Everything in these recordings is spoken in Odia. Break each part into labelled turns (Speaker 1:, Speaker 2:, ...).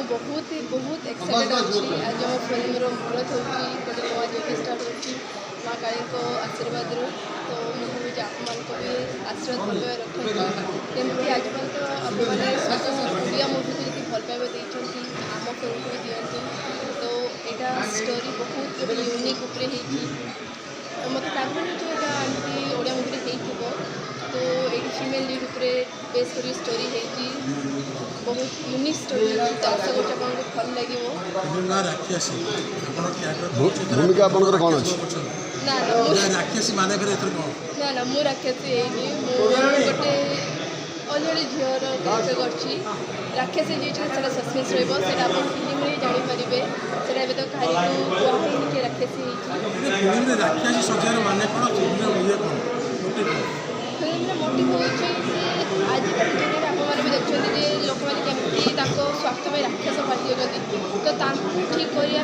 Speaker 1: बहुत एक्साइटेड अच्छी आज आम फिल्म मुहूर्त होती गोटे नवा जर्नी स्टार्ट होती माँ काली को आशीर्वाद तो मुझे आप भी आशीर्वाद भल रखते केमती आज मैंने ओडिया मुवी को जी भल पाइबा देती आम फिल्म को भी दिखती तो यहाँ स्टोरी बहुत यूनिक उपरे मत लगे जो यहाँ आमती ओडिया मुवी हो तो ये फीमेल लीड उपरे बेस कर स्टोरी है बहुत यूनिक स्टोरी तो आशा कर भल लगे
Speaker 2: भूमिका आपंकर कौन अच्छी
Speaker 1: ना ना मु राक्षसी गोटे अलहड़ी झीवर कैरेक्टर कर राक्षसी जी सस्पेन्स रहा आप फिल्म में जानीपारे से तो कहीं कहनी कि राक्षसी फिल्म मोटिव हो आजिकल दुनिया आप भी देखते लोक मैंने केमती स्वास्थ्य में राक्षस फाटी होती तो ठीक करने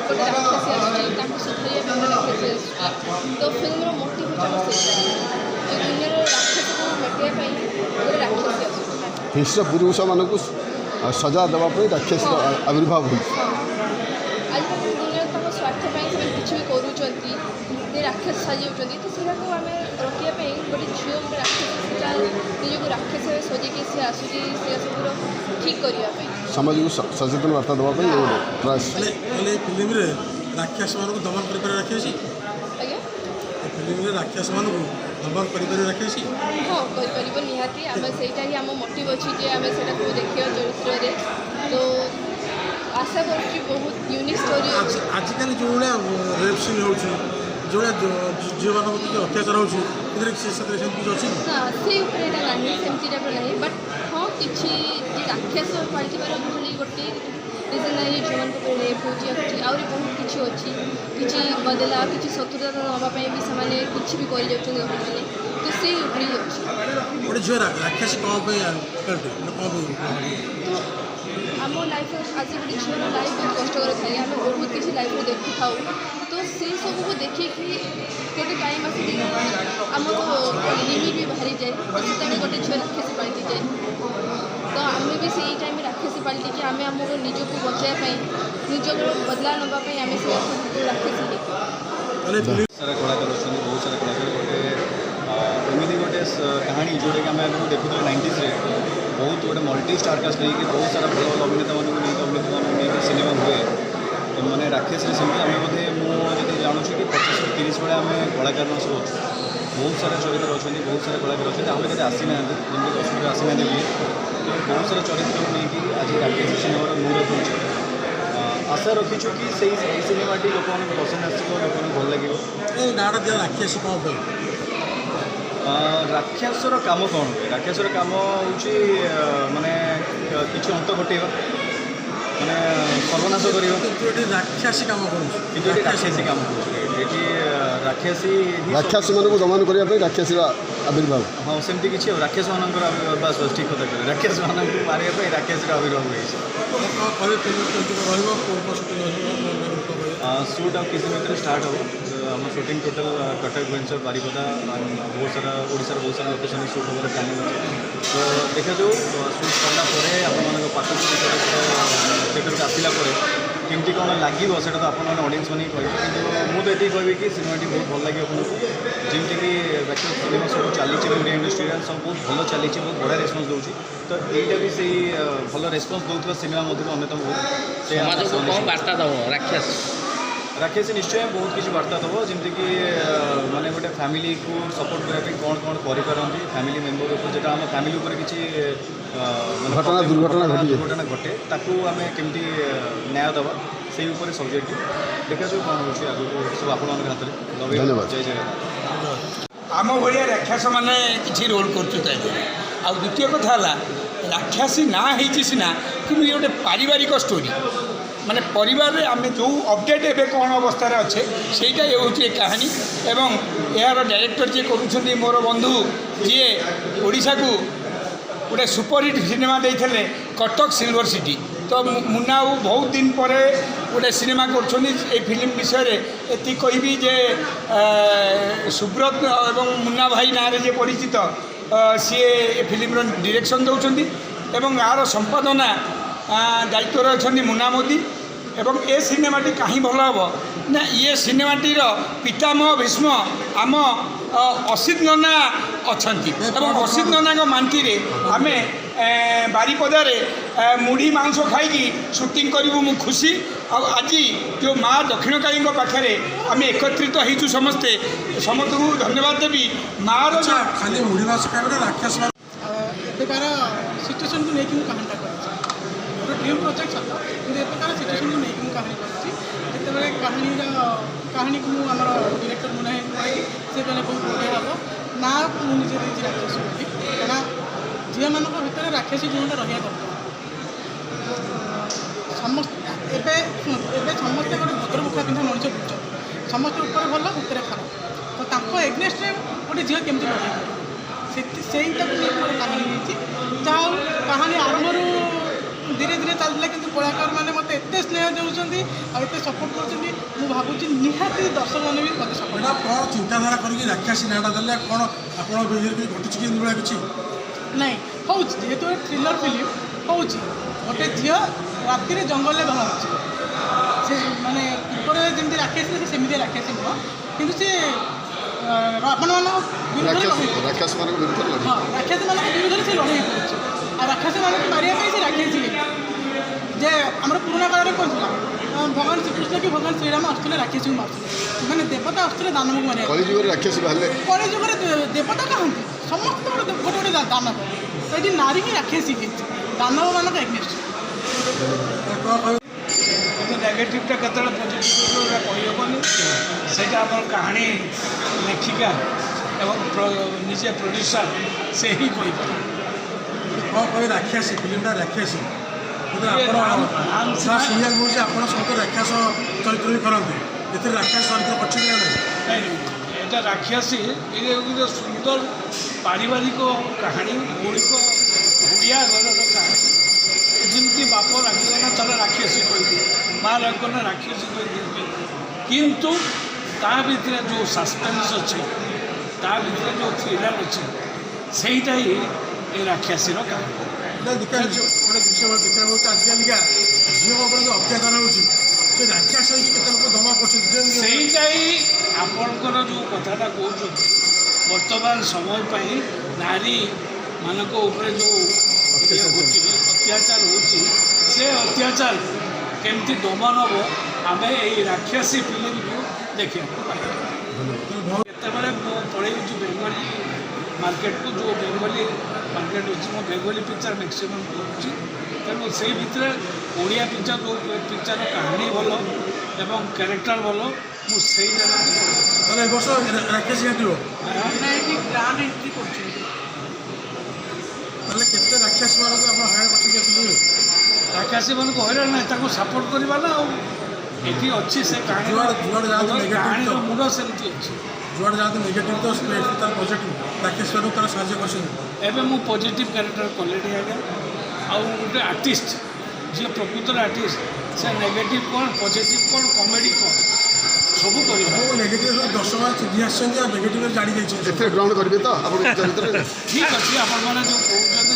Speaker 1: गोटे राक्षसी आसूँ सुधारिया गोटे राक्षसी आसूँ तो फिल्म मोटिव हो दुनिया राक्षस को मेटाई गोटे राक्षसी आसूँ
Speaker 2: हिंस्र पुरुष मानक सजा देवाई राक्षस आविर्भाव हो
Speaker 1: आजिकल दुनिया स्वास्थ्य किसी भी करूँ राक्षस साजाऊँ तो सीटा को आम रखापी गोटे झील गोटे राक्षस निजक राक्षस सजेक सी आसूँ से सब ठीक करने
Speaker 2: समाज को सचेतन वार्ता देवाई प्रयास
Speaker 3: फिल्म राक्षस मान दमन कर राक्षसी
Speaker 1: आज्ञा
Speaker 3: फिल्म राक्षस मान दमन कर राक्षसी
Speaker 1: हाँ कर निहाती आम से आम मोटिव अच्छी आम से देखा चरित्र तो आशा कर बहुत यूनिक स्टोरी
Speaker 3: आजिकल जो रेप सीन हो जो झील मान अत्याचार हो ना से सेमती टाइप ना बट हाँ किसी राक्षस पाड़ी खाली गोटे रिजन ना झील मान रेप हो आहरी बहुत किसी अच्छी किसी बदला किसी शत्रुता नापी भी से किसी भी कर तो से उपरे गोटे झील राक्षसी
Speaker 1: तो आम लाइफ आज गोटे झील लाइफ बहुत कष्टर थाए आम बहुत किसी लाइफ में देखी था तो से सब को देखिए गोटे टाइम आस आम लिमिट भी बाहरी जाए से गोटे झील राक्षसी पलटि जाए तो आम भी से टाइम राक्षसी पलटिकी आम आम निजक बचाई निज बदला नापी आम से राक्षसी
Speaker 4: सारा कलाकार अच्छा बहुत सारा कलाकार गोटे एमती गोटे कहानी जोटा कि आम देखुँ 90s बहुत गोटे मल्टी स्टार कास्ट नहीं बहुत सारा भल भल अभिनेता अभिनेत्री सिनेमा हुए मैंने राक्षस सेमती आम बोधे मुझे जानूँ कि 25 से 30 बेले आम कलाकार सब अच्छे बहुत सारा चरित्र अच्छा बहुत सारा कलाकार अच्छे आम कते आसी ना जमी कश्मीर आसी ना भी बहुत सारा चरित्र को लेकिन आज राक्षस सिनेमार मुहूर्त हो आशा रखीचु कि सिनेमाटी लोक पसंद आसो लोक भल लगे
Speaker 3: नाटा दिया राक्षसी कौन
Speaker 4: राक्षसर काम कौन हुए राक्षसर काम हूँ माने किसी अंत घटेगा माने सर्वनाश कर
Speaker 3: राक्षसी कम कर
Speaker 4: राक्षसी काम ये राक्षसी
Speaker 2: राक्षसी मान दमन करने राक्षसी आविर्भाव
Speaker 4: हाँ सेमती किसी राक्षस मान बस बस ठीक कथा कह राक्षस मान मारे राक्षसी आविर्भाव शूट आ किसी भितर स्टार्ट हो आम शूटिंग टोटल कटक भुवनेश्वर बारिपदा बहुत सारा ओडिशार बहुत सारा लोकेशन शूट होकर प्लानिंग अच्छे तो देखा जाऊ शूट कलापर आप पाखक थिएटर को आसला केमती कौन लगे से तो आप ऑडियंस मैंने कहे मुझे ये कहबी कि सिनेमाटी बहुत भल लगे आपको जमीक बैक सिनेमा सब चली ओडिया इंडस्ट्री सब बहुत भल चली बहुत बढ़िया रेस्पन्स दूसरी तो यहीटा भी से भल रेस्पन्स दूसरा सिनेमा मध्य अन्यतम
Speaker 5: बहुत
Speaker 4: राक्षसी निश्चय बहुत किसी वार्ता दब जमीक माने गोटे फैमिली को सपोर्ट करने कौन कौन करपारती फैमिली मेम्बर जो आम फैमिली किसी
Speaker 2: घटना
Speaker 4: दुर्घटना घटे ताकू आम केमती न्याय दबा से सब्जेक्ट देखा जो कौन हो सब आप हाथ में जय जगन्नाथ
Speaker 6: आम भाया राक्षस मैंने किसी रोल कर द्वितीय कथा राक्षसी ना हो सीना कि गोटे पारिवारिक स्टोरी माने परिवार रे आम जो अपडेट एवं कौन अवस्था अच्छे सहीटा ये हूँ कहानी एवं यार डायरेक्टर जी करुँच मोर बंधु जी ओडिशा को गोटे सुपरहिट सिनेमा देते कटक सिल्वर सिटी तो मुन्ना बहुत दिन पर गोटे सिनेमा कर फिल्म विषय ये कहबी जे सुब्रत एवं मुन्ना भाई ना जे परिचित सी फिल्म डायरेक्शन दौरान एवं यार संपादना ଦାୟିତ୍ୱରେ ଅଛନ୍ତି ମୁନା ମୋଦି ଏବଂ ଏ ସିନେମାଟି କାହିଁ ଭଲ ହେବ ନା ଇଏ ସିନେମାଟିର ପିତାମହ ଭୀଷ୍ମ ଆମ ଅସିତ ନନା ଅଛନ୍ତି ଏବଂ ଅସିତ ନନାଙ୍କ ମାନ୍ତିରେ ଆମେ ବାରିପଦାରେ ମୁଢ଼ି ମାଂସ ଖାଇକି ସୁଟିଂ କରିବୁ ମୁଁ ଖୁସି ଆଉ ଆଜି ଯେଉଁ ମା ଦକ୍ଷିଣକାଳୀଙ୍କ ପାଖରେ ଆମେ ଏକତ୍ରିତ ହେଇଛୁ ସମସ୍ତେ ସମସ୍ତଙ୍କୁ ଧନ୍ୟବାଦ ଦେବି ମାଆର
Speaker 3: ଖାଲି ମୁଢ଼ି ମାଂସ ଖାଇବାରେ ରାକ୍ଷସ ଏବେକାର ସିଚୁଏସନ୍କୁ ନେଇକି ମୁଁ କାହାଣୀଟା କରିଛି ଗୋଟେ ଡ୍ରିମ୍ ପ୍ରୋଜେକ୍ଟ ସତ କିନ୍ତୁ ଏବେକାର ସିଚୁଏସନ୍କୁ ନେଇକି ମୁଁ କାହାଣୀ କରିଛି ଯେତେବେଳେ କାହାଣୀକୁ ମୁଁ ଆମର ଡିରେକ୍ଟର ମୁନା ଭାଇଙ୍କୁ ସେ କହିଲେ ବହୁତ ବଢ଼ିଆ ହେବ ନା ମୁଁ ନିଜେ ଦେଇଛି ରାକ୍ଷସ ବୋଲି କାରଣ ଝିଅମାନଙ୍କ ଭିତରେ ରାକ୍ଷସୀ ଗୁଣଟା ରହିବା ଦରକାର ଏବେ ସମସ୍ତେ ଗୋଟେ ଭଦ୍ରମୁଖା ପିନ୍ଧା ମଣିଷ ବୁଝୁଛନ୍ତି ସମସ୍ତେ ଉପରେ ଭଲ ଭିତରେ ଖରାପ ତ ତାଙ୍କ ଏଗନେଷ୍ଟରେ ଗୋଟେ ଝିଅ କେମିତି ଲଢ଼େଇ କରିବ ସେଇଟାକୁ ନେଇକି ଗୋଟେ କାହାଣୀ ହେଇଛି ଯାହା ହଉ କାହାଣୀ ଆରମ୍ଭରୁ ଧୀରେ ଧୀରେ ଚାଲିଥିଲା କିନ୍ତୁ କଳାକାରମାନେ ମୋତେ ଏତେ ସ୍ନେହ ଦେଉଛନ୍ତି ଆଉ ଏତେ ସପୋର୍ଟ କରୁଛନ୍ତି ମୁଁ ଭାବୁଛି ନିହାତି ଦର୍ଶକମାନେ ବି ମୋତେ ସପୋର୍ଟ କ'ଣ ଚିନ୍ତାଧାରା କରିକି ରାକ୍ଷସୀ ନାଁଟା ଦେଲେ କ'ଣ ଆପଣ ଘଟୁଛି କି ଏଭଳିଆ କିଛି ନାଇଁ ହେଉଛି ଯେହେତୁ ଥ୍ରିଲର ଫିଲ୍ମ ହେଉଛି ଗୋଟେ ଝିଅ ରାତିରେ ଜଙ୍ଗଲରେ ବାହାରୁଛି ସେ ମାନେ ପୂର୍ବରେ ଯେମିତି ରାକ୍ଷସୀ ସେ ସେମିତି ରାକ୍ଷସୀ ନୁହଁ କିନ୍ତୁ ସେ ଆପଣମାନଙ୍କ ବିରୁଦ୍ଧରେ
Speaker 2: ରାକ୍ଷସମାନଙ୍କ ବିରୁଦ୍ଧରେ
Speaker 3: ହଁ ରାକ୍ଷସୀମାନଙ୍କ ବିରୁଦ୍ଧରେ ସେ ଲଢ଼େଇ କରୁଛି ଆଉ ରାକ୍ଷସୀମାନଙ୍କୁ ମାରିବା ପାଇଁ ସେ ରାକ୍ଷସୀ ଯେ ଆମର ପୁରୁଣା କାଳରେ କ'ଣ ଥିଲା ଭଗବାନ ଶ୍ରୀକୃଷ୍ଣ କି ଭଗବାନ ଶ୍ରୀରାମ ଆସୁଥିଲେ ରାକ୍ଷସୀଙ୍କୁ ମାରୁଥିଲେ ମାନେ ଦେବତା ଆସୁଥିଲେ ଦାନବକୁ ମାରିବା
Speaker 2: କଳିଯୁଗରେ ରାକ୍ଷସୀ ବାହାରିଲେ
Speaker 3: କଳିଯୁଗରେ ଦେବତା କାହାନ୍ତି ସମସ୍ତେ ଗୋଟେ ଗୋଟେ ଦାନବ ତ ଏଠି ନାରୀ ହିଁ ରାକ୍ଷସୀ ହେଇଛି ଦାନବମାନଙ୍କ ଏଗନେଷ୍ଟ
Speaker 6: କିନ୍ତୁ ନେଗେଟିଭଟା କେତେବେଳେ ପଜିଟିଭ କହିହେବନି ସେଇଟା ଆମର କାହାଣୀ ଲେଖିକା ଏବଂ ନିଜେ ପ୍ରଡ୍ୟୁସର ସେ ହିଁ କହିପାରିବେ
Speaker 3: କ'ଣ କହିବେ ରାକ୍ଷସୀ ଫିଲ୍ମଟା ରାକ୍ଷସୀ କିନ୍ତୁ ଆପଣ ଶୁଣିବାକୁ ମିଳୁଛି ଆପଣ ସମସ୍ତେ ରାକ୍ଷସ ଚରିତ୍ର ବି କରନ୍ତି ଏଥିରେ ରାକ୍ଷସ ଚରିତ୍ର କରିଛନ୍ତି ନା
Speaker 6: ନାହିଁ এটা রাক্ষসী এটা ଗୋଟେ ସୁନ୍ଦର ପାରିବାରିକ କାହାଣୀ ମୌଳିକ ଓଡ଼ିଆ ଘରର କାହାଣୀ ଯେମିତି ବାପ ରାଗିଗଲା ତାହେଲେ ରାକ୍ଷସୀ କହିଦିଏ ମା ରାଗିଗଲା ରାକ୍ଷସୀ କହିଦିଏ କିନ୍ତୁ ତା ଭିତରେ ଯେଉଁ ସସ୍ପେନ୍ସ ଅଛି ତା ଭିତରେ ଯେଉଁ ଥ୍ରିଲର ଅଛି ସେଇଟା ହିଁ ଏ ରାକ୍ଷସୀର କାହାଣୀ
Speaker 3: ଗୋଟେ ବିଷୟ ଦେଖିବାକୁ ଆଜିକାଲିକା ଝିଅ ଉପରେ ଯେଉଁ ଅତ୍ୟାଚାର ହେଉଛି ସେ ରାକ୍ଷସ ହେଇକି କେତେ ଲୋକ ଧମକ କରୁଛନ୍ତି
Speaker 6: ସେଇଟା ହିଁ ଆପଣଙ୍କର ଯେଉଁ କଥାଟା କହୁଛନ୍ତି ବର୍ତ୍ତମାନ ସମୟ ପାଇଁ ନାରୀମାନଙ୍କ ଉପରେ ଯେଉଁ ହେଉଛି ଅତ୍ୟାଚାର ହେଉଛି ସେ ଅତ୍ୟାଚାର କେମିତି ଦମନ ହେବ ଆମେ ଏଇ ରାକ୍ଷସୀ ଫିଲ୍ମକୁ ଦେଖିବାକୁ ପାଇବା କେତେବେଳେ ମୁଁ ପଳେଇଛି ବେଙ୍ଗଲୀ ମାର୍କେଟକୁ ଯେଉଁ ବେଙ୍ଗଲୀ ମାର୍କେଟ ଅଛି ମୁଁ ବେଙ୍ଗଲୀ ପିକ୍ଚର ମ୍ୟାକ୍ସିମମ୍ କରୁଛି ତେଣୁ ସେଇ ଭିତରେ ଓଡ଼ିଆ ପିକ୍ଚର ଯେଉଁ ପିକ୍ଚରର କାହାଣୀ ଭଲ ଏବଂ କ୍ୟାରେକ୍ଟର ଭଲ ମୁଁ ସେଇ ଜାଗାରେ
Speaker 3: ତାହେଲେ ଏ ବର୍ଷ ରାକ୍ଷସୀ ଘାଟିବ
Speaker 6: ଗ୍ରାଣ୍ଡ ଏଣ୍ଟ୍ରି କରୁଛନ୍ତି
Speaker 3: ତାହେଲେ କେତେ ରାକ୍ଷସୀମାନଙ୍କୁ ଆପଣ ହଇରାଣ କରୁଛନ୍ତି
Speaker 6: ରାକ୍ଷସୀମାନଙ୍କୁ ହଇରାଣ ନାହିଁ ତାଙ୍କୁ ସପୋର୍ଟ କରିବା ନା ଆଉ ଏଠି ଅଛି ସେ କାହାଣୀର ମୁଣ୍ଡ ସେମିତି ଅଛି
Speaker 3: ଯୁଆଡ଼େ ଯାଆନ୍ତି ନେଗେଟିଭ୍ ତ ତାର ପଜିଟିଭ୍ ରାକ୍ଷସୀମାନଙ୍କୁ ତାର ସାହାଯ୍ୟ କରୁଛନ୍ତି
Speaker 6: ଏବେ ମୁଁ ପଜିଟିଭ୍ କ୍ୟାରେକ୍ଟର କଲେଣି ଆଜ୍ଞା ଆଉ ଗୋଟେ ଆର୍ଟିଷ୍ଟ ଯିଏ ପ୍ରକୃତରେ ଆର୍ଟିଷ୍ଟ ସେ ନେଗେଟିଭ୍ କ'ଣ ପଜିଟିଭ୍ କ'ଣ କମେଡ଼ି କ'ଣ ସବୁ କରିବ
Speaker 3: ନେଗେଟିଭ୍ ଦର୍ଶକ ଚିଠି ଆସିଛନ୍ତି ଆଉ ନେଗେଟିଭ୍ରେ ଜାଣି ଯାଇଛନ୍ତି
Speaker 2: ଏଥିରେ ଗ୍ରହଣ କରିବେ ତ ଆପଣ
Speaker 6: ଠିକ୍ ଅଛି ଆପଣମାନେ ଯେଉଁ କହୁଛନ୍ତି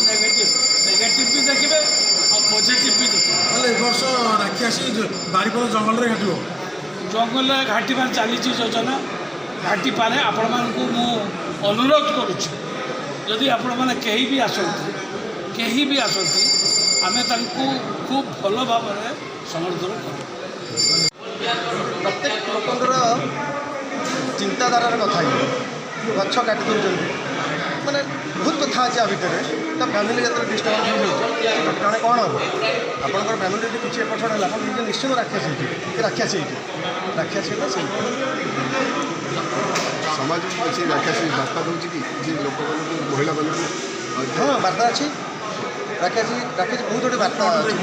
Speaker 6: ନେଗେଟିଭ୍ ବି ଦେଖିବେ ଆଉ ପଜିଟିଭ୍ ବି ଦେଖିବେ
Speaker 3: ତାହେଲେ ଏ ବର୍ଷ ରାକ୍ଷସୀ ବାରିପଦ ଜଙ୍ଗଲରେ ଘାଟିବ
Speaker 6: ଜଙ୍ଗଲରେ ଘାଟିବାର ଚାଲିଛି ଯୋଜନା ଘାଟି ପାରେ ଆପଣମାନଙ୍କୁ ମୁଁ ଅନୁରୋଧ କରୁଛି ଯଦି ଆପଣମାନେ କେହି ବି ଆସନ୍ତି ଆମେ ତାଙ୍କୁ ଖୁବ୍ ଭଲ ଭାବରେ ସମର୍ଥନ କରୁ
Speaker 5: ପ୍ରତ୍ୟେକ ଲୋକଙ୍କର ଚିନ୍ତାଧାରାର କଥା ହିଁ ଗଛ କାଟି ଦେଉଛନ୍ତି ମାନେ ବହୁତ କଥା ଅଛି ଆ ଭିତରେ ତ ଫ୍ୟାମିଲି ଯେତେବେଳେ ଡିଷ୍ଟର୍ବାନ୍ସ ହେଇଯାଉଛି ଜଣେ କ'ଣ ହେବ ଆପଣଙ୍କର ଫ୍ୟାମିଲି ଯଦି କିଛି ଏପଟ ସେପଟ ହେଲା ଆପଣ ନିଜେ ନିଶ୍ଚିତ ରାକ୍ଷସ ହେଇଯିବେ କି ରାକ୍ଷସୀ ହେଇଯିବେ ରାକ୍ଷସୀ ହେଲା ସେଇ
Speaker 2: ସମାଜକୁ କିଛି ରାକ୍ଷସୀ ବାର୍ତ୍ତା ଦେଉଛି କି ଯେ ଲୋକମାନଙ୍କୁ ମହିଳାମାନଙ୍କୁ
Speaker 5: ହଁ ବାର୍ତ୍ତା ଅଛି ରାକ୍ଷସୀ ବହୁତ ଗୋଟେ ବାର୍ତ୍ତା ଅଛି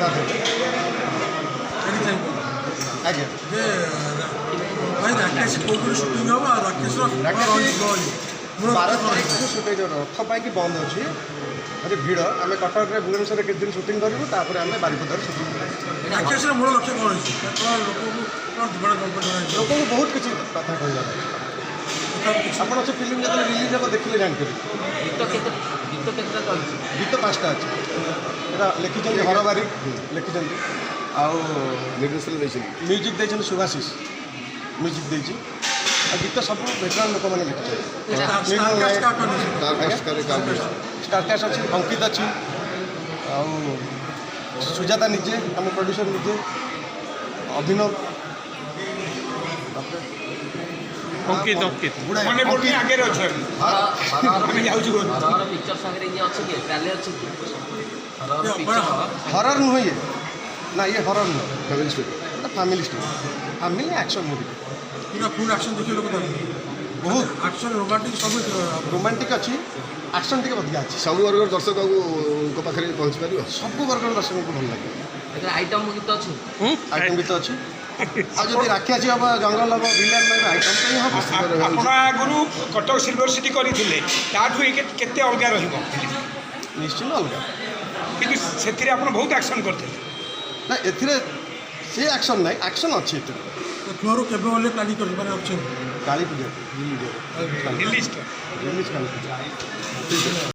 Speaker 5: ଆଜ୍ଞା
Speaker 3: ଯେ ଭାଇ ରାକ୍ଷସୀ କେଉଁଠି ସୁଟିଂ ହେବ ଆଉ ରାକ୍ଷସର
Speaker 5: ବାର ତାରିଖକୁ ସୁଟିଂ ରଥ ପାଇଁକି ବନ୍ଦ ଅଛି ଆଜି ଭିଡ଼ ଆମେ କଟକରେ ଭୁବନେଶ୍ୱରରେ କିଛି ଦିନ ସୁଟିଂ କରିବୁ ତାପରେ ଆମେ ବାରିପଦାରେ ସୁଟିଂ କରିବୁ
Speaker 3: ରାକ୍ଷସର ମୂଳ ଲକ୍ଷ୍ୟ କ'ଣ ଅଛି
Speaker 5: ଲୋକଙ୍କୁ ବହୁତ କିଛି କଥା କହିବା ଆପଣ ସେ ଫିଲ୍ମ ଯେତେବେଳେ ରିଲିଜ୍ ହେବ ଦେଖିଲେ ଜାଣିପାରିବେ
Speaker 7: ଗୀତ କେତେଟା ଚାଲିଛି?
Speaker 5: ଗୀତ 5ଟା ଅଛି। এটা ଲେଖିଛନ୍ତି ହରବାରି ଲେଖିଛନ୍ତି ଆଉ
Speaker 2: ନିର୍ଦ୍ଦେଶନା ଦେଇଛନ୍ତି।
Speaker 5: ମ୍ୟୁଜିକ୍ ଦେଇଛନ୍ତି ସୁଭାଶିଷ ମ୍ୟୁଜିକ୍ ଦେଇଛି ଆଉ ଗୀତ ସବୁ ଭେଟରାନ୍ ଲୋକମାନେ ଲେଖିଛନ୍ତି। ଷ୍ଟାରକାଷ୍ଟ ଅଛି, ଅଙ୍କିତ ଅଛି, ଆଉ ସୁଜାତା ନିଜେ, ଆମ ପ୍ରଡ୍ୟୁସର ନିଜେ, ଅଭିନବ
Speaker 6: ମନେ ପଡ଼ୁନି ଆଗରେ ଅଛୁ ଆମେ ଯାଉଛୁ
Speaker 7: ପିକ୍ଚର ସାଙ୍ଗରେ ଇଏ ଅଛି କି ଟ୍ରାଲି ଅଛି କି?
Speaker 5: ହରର ନୁହେଁ ଇଏ, ନା ଇଏ ହରର ନୁହେଁ, family story, family action movie.
Speaker 3: ପୁରା ଫୁଲ୍ ଆକ୍ସନ୍ ଦେଖିବା ଲୋକ
Speaker 5: ବହୁତ
Speaker 3: ଆକ୍ସନ୍ ରୋମାଣ୍ଟିକ୍ ସବୁ
Speaker 5: ରୋମାଣ୍ଟିକ୍ ଅଛି, ଆକ୍ସନ୍ ଟିକେ ଅଧିକା ଅଛି।
Speaker 2: ସବୁ ବର୍ଗର ଦର୍ଶକଙ୍କ ପାଖରେ ପହଞ୍ଚି ପାରିବ।
Speaker 5: ସବୁ ବର୍ଗର ଦର୍ଶକଙ୍କୁ ଭଲ ଲାଗେ।
Speaker 7: ଏଥିରେ ଆଇଟମ୍ ଗୀତ ଅଛି?
Speaker 5: ଆଇଟମ୍ ଗୀତ ଅଛି, ଆଉ ଯଦି ରାକ୍ଷାସୀ ହବ, ଜଙ୍ଗଲ ହବ, ଭିଲିଆନ୍ ରହିବ, ଆଇଟମ୍ ପାଇଁ ହବ।
Speaker 6: ଆପଣ ଆଗରୁ କଟକ ସିଲଭର ସିଟି କରିଥିଲେ, ତାଠୁ କେତେ ଅଲଗା ରହିବ?
Speaker 5: ନିଶ୍ଚିନ୍ତ ଅଲଗା,
Speaker 6: କିନ୍ତୁ ସେଥିରେ ଆପଣ ବହୁତ ଆକ୍ସନ୍ କରିଥିଲେ।
Speaker 5: ନା ଏଥିରେ ସେ ଆକ୍ସନ୍ ନାହିଁ, ଆକ୍ସନ୍ ଅଛି ଏଥିରେ।
Speaker 3: ଫ୍ଲୋରୁ କେବେ ଗଲେ ପ୍ଲାନିଂ କରି ମାନେ ଅଛନ୍ତି
Speaker 5: କାଳୀ ପୂଜା
Speaker 6: ରିଲିଜ୍
Speaker 5: ରିଲିଜ୍ କାଳୀ ପୂଜା।